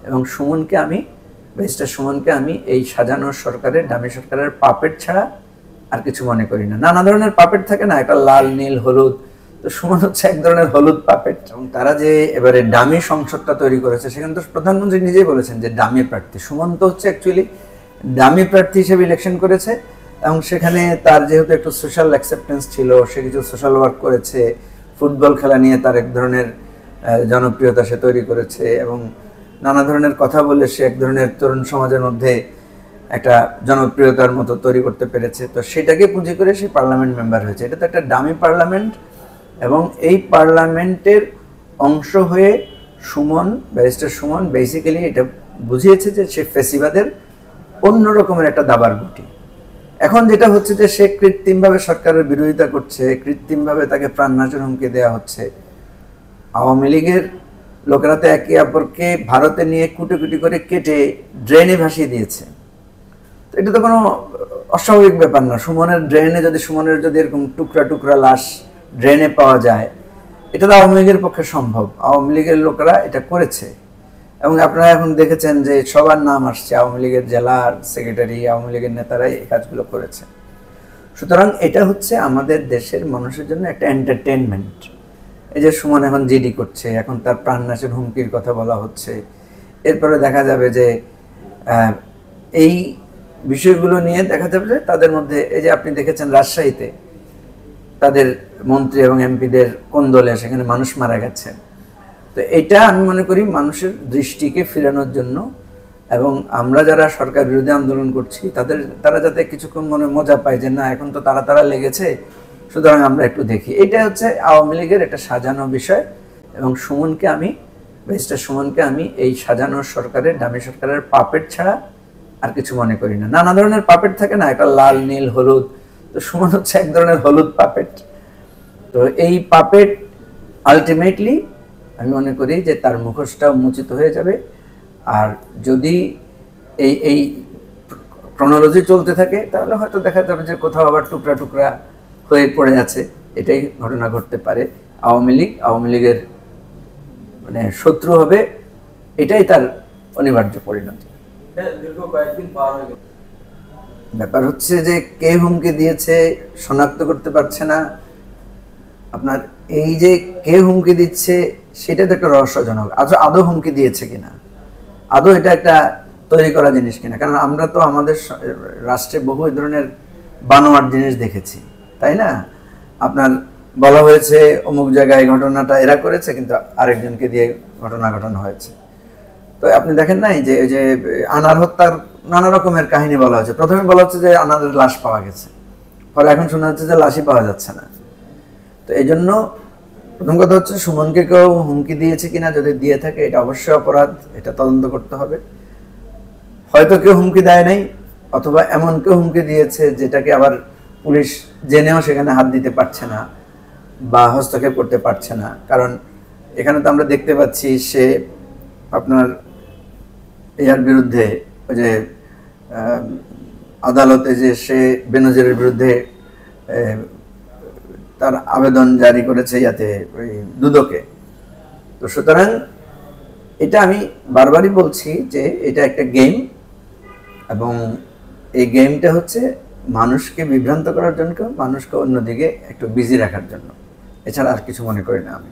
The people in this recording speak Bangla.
এবং সুমনকে আমি, ব্যারিস্টার সুমনকে আমি এই সাজানো সরকারের, দামি সরকারের পাপেট ছাড়া আর কিছু মনে করি না। নানা ধরনের পাপেট থাকে না, একটা লাল, নীল, হলুদ, তো সুমন হচ্ছে এক ধরনের হলুদ পাপেট। এবং তারা যে এবারে ডামি সংসদটা তৈরি করেছে, সেখানে তো প্রধানমন্ত্রী নিজেই বলেছেন যে ডামি প্রার্থী। সুমন তো হচ্ছে অ্যাকচুয়ালি ডামি প্রার্থী হিসেবে ইলেকশন করেছে, এবং সেখানে তার যেহেতু একটু সোশ্যাল অ্যাকসেপ্টেন্স ছিল, সে কিছু সোশ্যাল ওয়ার্ক করেছে, ফুটবল খেলা নিয়ে তার এক ধরনের জনপ্রিয়তা সে তৈরি করেছে, এবং নানা ধরনের কথা বলে সে এক ধরনের তরুণ সমাজের মধ্যে একটা জনপ্রিয়তার মতো তৈরি করতে পেরেছে। তো সেটাকে পুঁজি করে সে পার্লামেন্ট মেম্বার হয়েছে। এটা তো একটা ডামি পার্লামেন্ট, এবং এই পার্লামেন্টের অংশ হয়ে সুমন, ব্যারিস্টার সুমন বেসিক্যালি এটা বুঝিয়েছে যে সে ফেসিবাদের অন্য রকমের একটা দাবার গুটি। এখন যেটা হচ্ছে যে সে কৃত্রিমভাবে সরকারের বিরোধিতা করছে, কৃত্রিমভাবে তাকে প্রাণনাশের হুমকি দেওয়া হচ্ছে। আওয়ামী লীগের লোকেরা তো একে অপরকে ভারতে নিয়ে কুটি কুটি করে কেটে ড্রেনে ভাসিয়ে দিয়েছে। তো এটা তো কোনো অস্বাভাবিক ব্যাপার না। সুমনের ড্রেনে যদি, সুমনের যদি এরকম টুকরা টুকরা লাশ ড্রেনে পাওয়া যায়, এটা তো আওয়ামী লীগের পক্ষে সম্ভব। আওয়ামী লীগের লোকেরা এটা করেছে, এবং আপনারা এখন দেখেছেন যে সবার নাম আসছে, আওয়ামী লীগের জেলার সেক্রেটারি, আওয়ামী লীগের নেতারাই এই কাজগুলো করেছে। সুতরাং এটা হচ্ছে আমাদের দেশের মানুষের জন্য একটা এন্টারটেনমেন্ট। এই যে সুমন এখন জিডি করছে, এখন তার প্রাণনাশের হুমকির কথা বলা হচ্ছে, এরপরে দেখা যাবে যে এই বিষয়গুলো নিয়ে দেখা যাবে যে তাদের মধ্যে, এই যে আপনি দেখেছেন রাজশাহীতে তাদের মন্ত্রী এবং এমপিদের কোন্দলে সেখানে মানুষ মারা গেছে। তো এটা আমি মনে করি মানুষের দৃষ্টিকে ফেরানোর জন্য, এবং আমরা যারা সরকার বিরোধী আন্দোলন করছি তারা যাতে কিছুক্ষণ মনে মজা পায় যে না এখন তো তারা লেগেছে, সুতরাং আমরা একটু দেখি। এটা হচ্ছে আওয়ামী লীগের একটা সাজানো বিষয়, এবং সুমনকে আমি, ব্যারিস্টার সুমনকে আমি এই সাজানো সরকারের, দামি সরকারের পাপেট ছাড়া আর কিছু মনে করি না। নানা ধরনের পাপেট থাকে না, একটা লাল, নীল, হলুদ, তো সুমন হচ্ছে এক ধরনের হলুদ পাপেট। তো এই পাপেট আলটিমেটলি আমি মনে করি যে তার মুখোশটা উন্মোচিত হয়ে যাবে। আর যদি এই ক্রনোলজি চলতে থাকে তাহলে হয়তো দেখা যাবে যে কোথাও আবার টুকরা টুকরা হয়ে পড়ে আছে। এটাই ঘটনা ঘটতে পারে। আওয়ামী লীগের মানে শত্রু হবে, এটাই তার অনিবার্য পরিণতি। ব্যাপার হচ্ছে যে কে হুমকি দিয়েছে শনাক্ত করতে পারছে না। আপনার এই যে কে হুমকি দিচ্ছে সেটা তো একটা রহস্যজনক। আদৌ হুমকি দিয়েছে কিনা, আদৌ এটা একটা তৈরি করা জিনিস কিনা। কারণ আমরা তো আমাদের রাষ্ট্রে বহু ধরনের বানোয়াট জিনিস দেখেছি, তাই না? আপনার বলা হয়েছে অমুক জায়গায় ঘটনাটা এরা করেছে, কিন্তু আরেকজনকে দিয়ে ঘটনা ঘটানো হয়েছে। তো আপনি দেখেন নাই যে ওই যে আনার হত্যার নানা রকমের কাহিনী বলা হচ্ছে। প্রথমে বলা হচ্ছে যে আনারের লাশ পাওয়া গেছে, পরে এখন শোনা হচ্ছে যে লাশই পাওয়া যাচ্ছে না। তো এই জন্য প্রথম কথা হচ্ছে সুমনকে কেউ হুমকি দিয়েছে কিনা, যদি দিয়ে থাকে এটা অবশ্যই অপরাধ, এটা তদন্ত করতে হবে। হয়তো কেউ হুমকি দেয় নাই, অথবা এমন কেউ হুমকি দিয়েছে যেটাকে আবার পুলিশ জেনেও সেখানে হাত দিতে পারছে না বা হস্তক্ষেপ করতে পারছে না। কারণ এখানে তো আমরা দেখতে পাচ্ছি সে আপনার ইয়ার বিরুদ্ধে, ওই যে আদালতে যে সে বেনজিরের বিরুদ্ধে তার আবেদন জারি করেছে ইয়াতে, ওই দুদকে। তো সুতরাং এটা আমি বারবারই বলছি যে এটা একটা গেম, এবং এই গেমটা হচ্ছে মানুষকে বিভ্রান্ত করার জন্য, মানুষকে অন্যদিকে একটু বিজি রাখার জন্য, এছাড়া আর কিছু মনে করি না আমি।